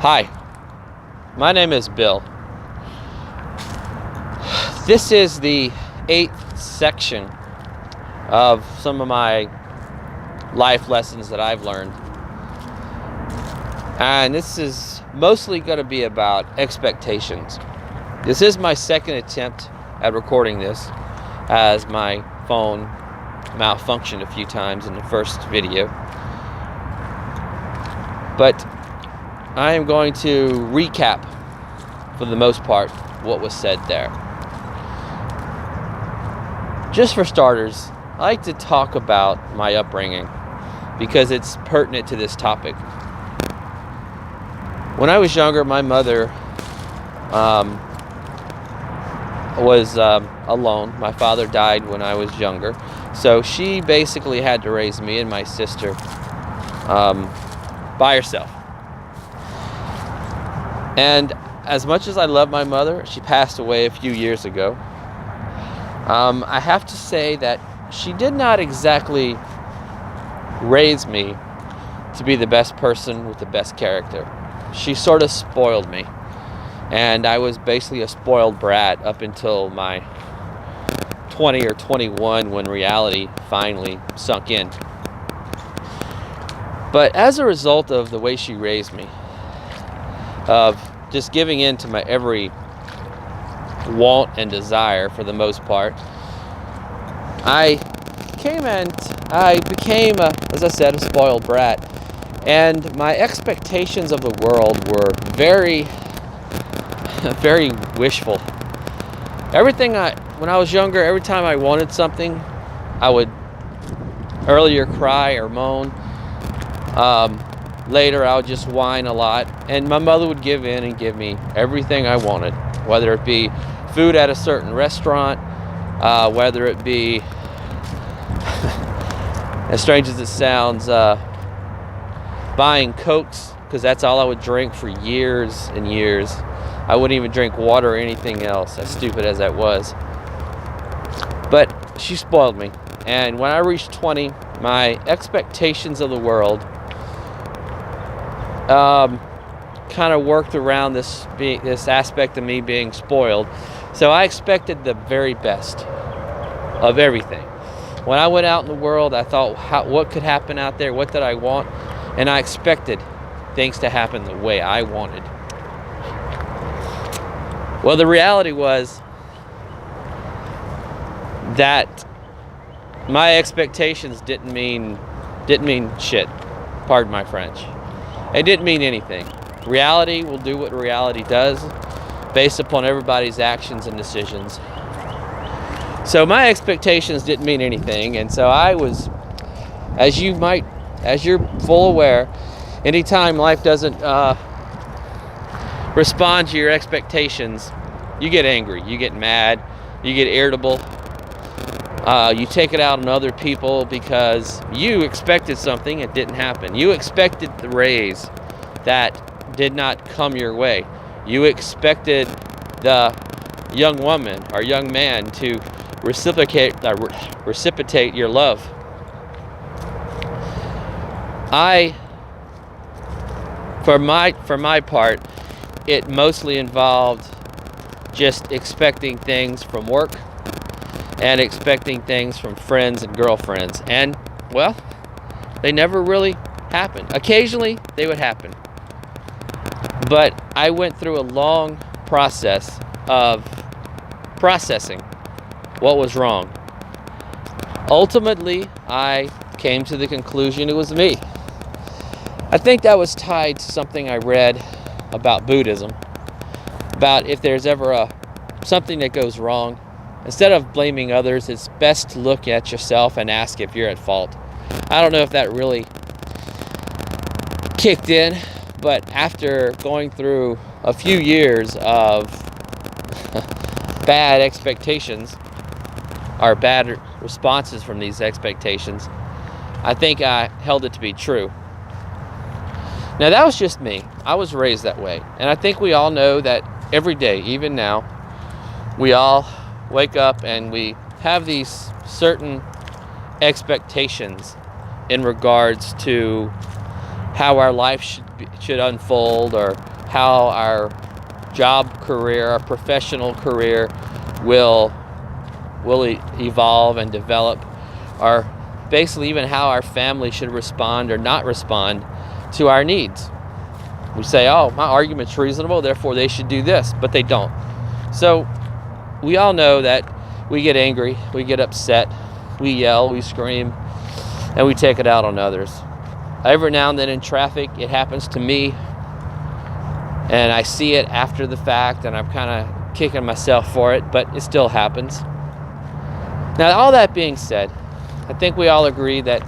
Hi, my name is Bill. This is the 8th section of some of my life lessons that I've learned. And this is mostly going to be about expectations. This is my second attempt at recording this, as my phone malfunctioned a few times in the first video. But I am going to recap, for the most part, what was said there. Just for starters, I like to talk about my upbringing because it's pertinent to this topic. When I was younger, my mother was alone. My father died when I was younger, so she basically had to raise me and my sister by herself. And as much as I love my mother, she passed away a few years ago. I have to say that she did not exactly raise me to be the best person with the best character. She sort of spoiled me. And I was basically a spoiled brat up until my 20 or 21 when reality finally sunk in. But as a result of the way she raised me, of just giving in to my every want and desire for the most part, I became, as I said, a spoiled brat. And my expectations of the world were very, very wishful. When I was younger, every time I wanted something, I would earlier cry or moan. Later, I would just whine a lot, and my mother would give in and give me everything I wanted, whether it be food at a certain restaurant, whether it be, as strange as it sounds, buying Cokes, because that's all I would drink for years and years. I wouldn't even drink water or anything else, as stupid as that was. But she spoiled me, and when I reached 20, my expectations of the world kind of worked around this aspect of me being spoiled. So I expected the very best of everything. When I went out in the world, I thought, what could happen out there? What did I want? And I expected things to happen the way I wanted. Well, the reality was that my expectations didn't mean shit. Pardon my French. It didn't mean anything. Reality will do what reality does based upon everybody's actions and decisions. So my expectations didn't mean anything, and so I was, as you're full aware, anytime life doesn't respond to your expectations, you get angry, you get mad, you get irritable. You take it out on other people because you expected something, it didn't happen. You expected the raise that did not come your way. You expected the young woman or young man to reciprocate your love. For my part, it mostly involved just expecting things from work and expecting things from friends and girlfriends. And, well, they never really happened. Occasionally, they would happen. But I went through a long process of processing what was wrong. Ultimately, I came to the conclusion it was me. I think that was tied to something I read about Buddhism, about if there's ever something that goes wrong, instead of blaming others, it's best to look at yourself and ask if you're at fault. I don't know if that really kicked in, but after going through a few years of bad expectations, or bad responses from these expectations, I think I held it to be true. Now, that was just me. I was raised that way. And I think we all know that every day, even now, we all wake up and we have these certain expectations in regards to how our life should should unfold, or how our job career, our professional career will evolve and develop, or basically even how our family should respond or not respond to our needs. We say, oh, my argument's reasonable, therefore they should do this, but they don't. So we all know that we get angry, we get upset, we yell, we scream, and we take it out on others. Every now and then in traffic, it happens to me, and I see it after the fact, and I'm kind of kicking myself for it, but it still happens. Now, all that being said, I think we all agree that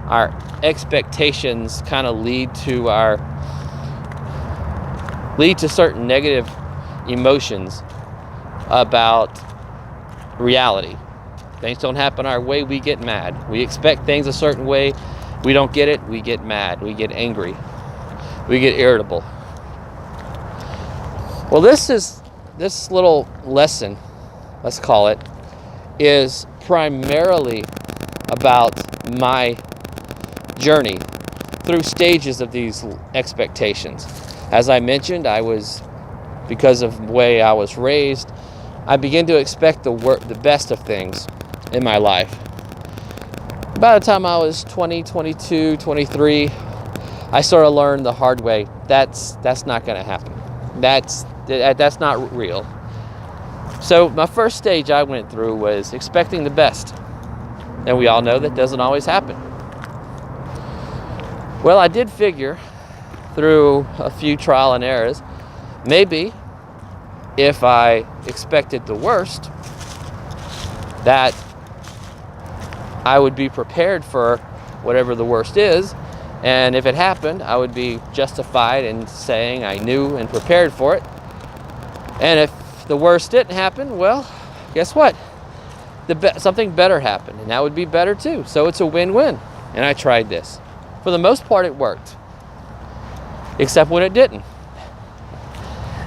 our expectations kind of lead to certain negative emotions about reality. Things don't happen our way, we get mad. We expect things a certain way, we don't get it, we get mad, we get angry, we get irritable. Well, this little lesson, let's call it, is primarily about my journey through stages of these expectations. As I mentioned, because of the way I was raised, I began to expect the best of things in my life. By the time I was 20, 22, 23, I sort of learned the hard way, that's not going to happen. That's not real. So my first stage I went through was expecting the best. And we all know that doesn't always happen. Well, I did figure through a few trial and errors, maybe if I expected the worst, that I would be prepared for whatever the worst is. And if it happened, I would be justified in saying I knew and prepared for it. And if the worst didn't happen, well, guess what? Something better happened, and that would be better too. So it's a win-win. And I tried this. For the most part, it worked. Except when it didn't.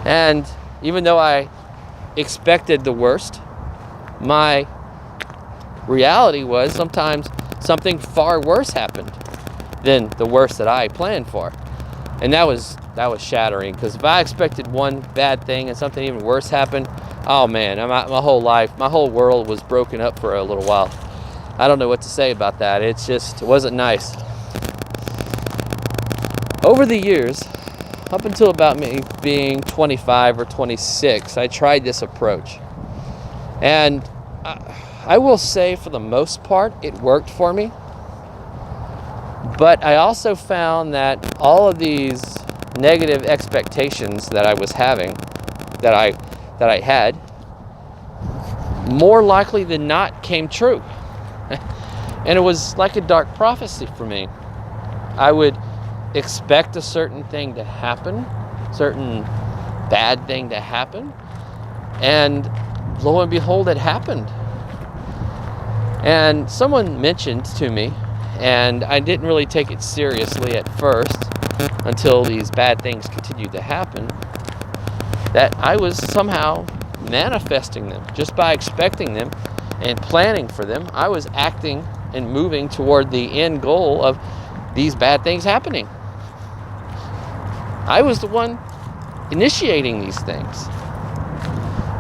And even though I expected the worst, my reality was sometimes something far worse happened than the worst that I planned for. And that was shattering, because if I expected one bad thing and something even worse happened, oh man, my whole world was broken up for a little while. I don't know what to say about that. It wasn't nice. Over the years, up until about me being 25 or 26, I tried this approach. And I will say, for the most part, it worked for me. But I also found that all of these negative expectations that I was having, that I had, more likely than not came true. And it was like a dark prophecy for me. I would expect a certain thing to happen, certain bad thing to happen, and lo and behold, it happened. And someone mentioned to me, and I didn't really take it seriously at first until these bad things continued to happen, that I was somehow manifesting them just by expecting them and planning for them. I was acting and moving toward the end goal of these bad things happening. I was the one initiating these things.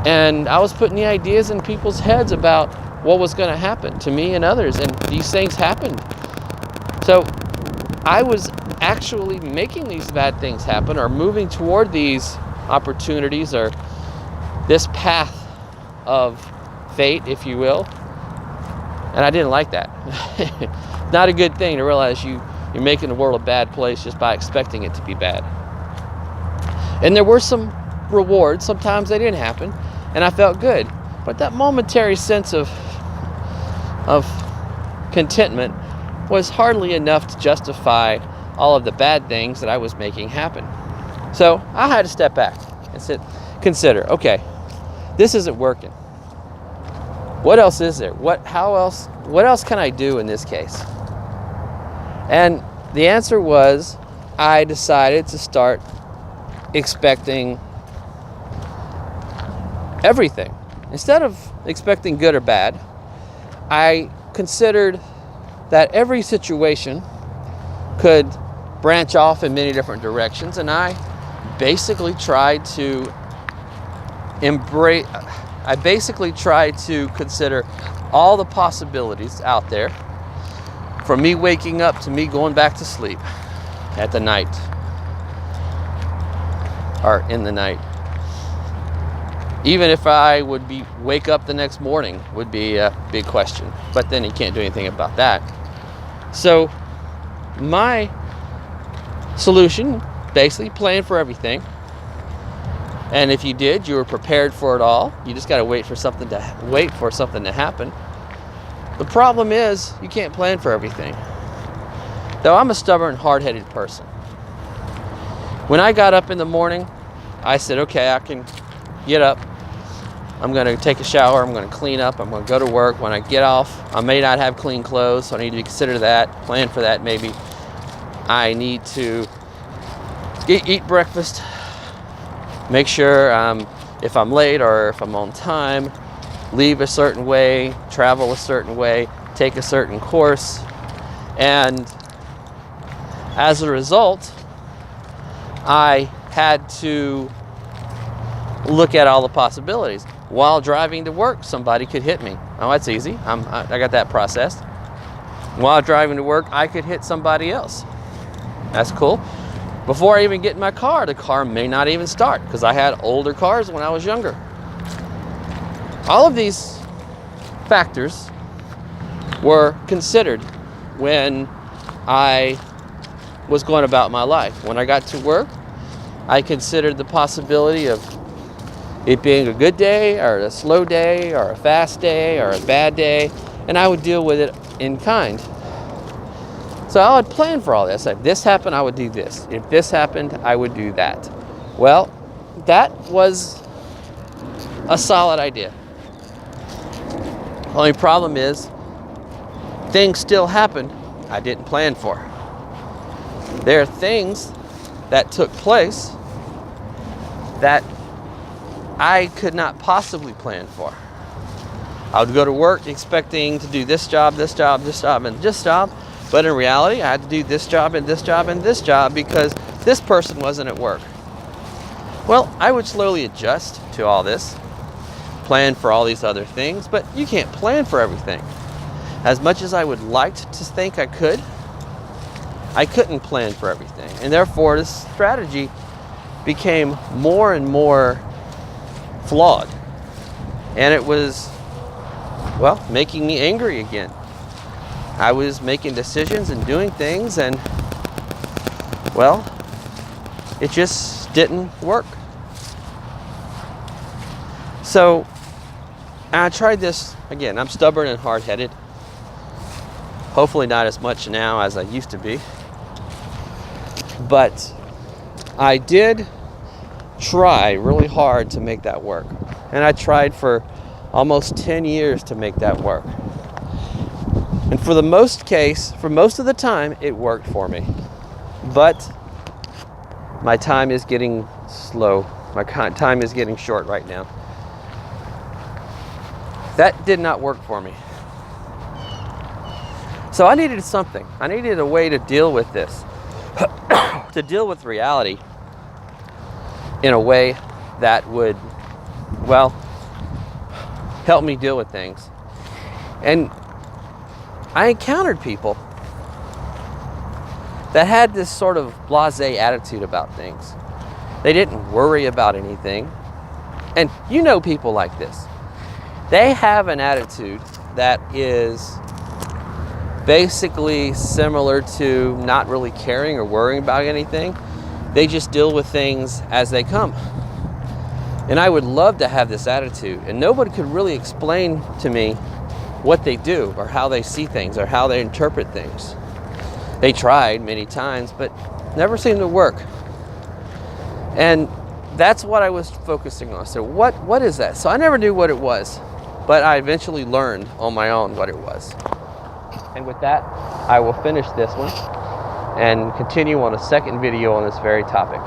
And I was putting the ideas in people's heads about what was going to happen to me and others, and these things happened. So I was actually making these bad things happen, or moving toward these opportunities, or this path of fate, if you will. And I didn't like that. Not a good thing to realize you're making the world a bad place just by expecting it to be bad. And there were some rewards. Sometimes they didn't happen, and I felt good. But that momentary sense of contentment was hardly enough to justify all of the bad things that I was making happen. So I had to step back and consider, okay, this isn't working. What else is there? What else can I do in this case? And the answer was, I decided to start expecting everything. Instead of expecting good or bad, I considered that every situation could branch off in many different directions, and I basically tried to consider all the possibilities out there, from me waking up to me going back to sleep at the night, or in the night. Even if I would wake up the next morning would be a big question, but then you can't do anything about that. So my solution, basically plan for everything. And if you did, you were prepared for it all. You just got to wait for something to happen. The problem is you can't plan for everything. Though I'm a stubborn, hard-headed person. When I got up in the morning, I said, okay, I can get up. I'm going to take a shower. I'm going to clean up. I'm going to go to work. When I get off, I may not have clean clothes, so I need to consider that, plan for that maybe. I need to eat breakfast, make sure if I'm late or if I'm on time, leave a certain way, travel a certain way, take a certain course. And as a result, I had to look at all the possibilities. While driving to work, somebody could hit me. Oh, that's easy. I got that processed. While driving to work, I could hit somebody else. That's cool. Before I even get in my car, the car may not even start because I had older cars when I was younger. All of these factors were considered when I was going about my life. When I got to work, I considered the possibility of it being a good day or a slow day or a fast day or a bad day, and I would deal with it in kind. So I would plan for all this. If this happened, I would do this. If this happened, I would do that. Well, that was a solid idea. Only problem is, things still happen I didn't plan for. There are things that took place that I could not possibly plan for. I would go to work expecting to do this job, this job, this job, and this job. But in reality, I had to do this job and this job and this job because this person wasn't at work. Well, I would slowly adjust to all this, plan for all these other things, but you can't plan for everything. As much as I would like to think I couldn't plan for everything. And therefore, this strategy became more and more flawed. And it was, well, making me angry again. I was making decisions and doing things, and, well, it just didn't work. So I tried this again. I'm stubborn and hard-headed. Hopefully not as much now as I used to be. But I did try really hard to make that work. And I tried for almost 10 years to make that work. And for most of the time, it worked for me. But my time is getting slow. My time is getting short right now. That did not work for me. So I needed something. I needed a way to deal with this. To deal with reality in a way that would, well, help me deal with things. And I encountered people that had this sort of blasé attitude about things. They didn't worry about anything. And you know people like this. They have an attitude that is basically similar to not really caring or worrying about anything. They just deal with things as they come. And I would love to have this attitude. And nobody could really explain to me what they do or how they see things or how they interpret things. They tried many times, but never seemed to work. And that's what I was focusing on. So what is that? So I never knew what it was, but I eventually learned on my own what it was. And with that, I will finish this one and continue on a second video on this very topic.